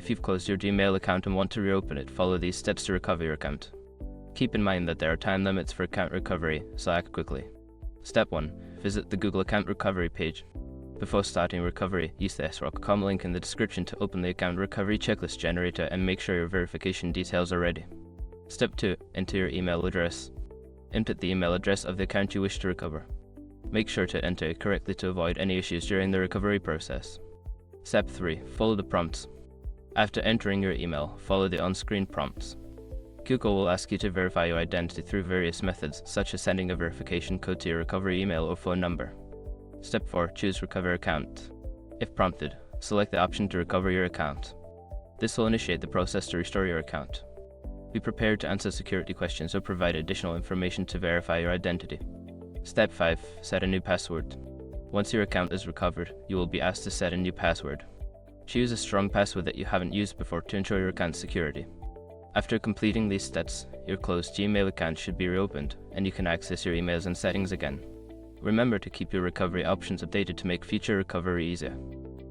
If you've closed your Gmail account and want to reopen it, follow these steps to recover your account. Keep in mind that there are time limits for account recovery, so act quickly. Step 1. Visit the Google Account Recovery page. Before starting recovery, use the srock.com link in the description to open the account recovery checklist generator and make sure your verification details are ready. Step 2. Enter your email address. Input the email address of the account you wish to recover. Make sure to enter it correctly to avoid any issues during the recovery process. Step 3. Follow the prompts. After entering your email, follow the on-screen prompts. Google will ask you to verify your identity through various methods, such as sending a verification code to your recovery email or phone number. Step 4. Choose Recover Account. If prompted, select the option to recover your account. This will initiate the process to restore your account. Be prepared to answer security questions or provide additional information to verify your identity. Step 5. Set a new password. Once your account is recovered, you will be asked to set a new password. Choose a strong password that you haven't used before to ensure your account's security. After completing these steps, your closed Gmail account should be reopened, and you can access your emails and settings again. Remember to keep your recovery options updated to make future recovery easier.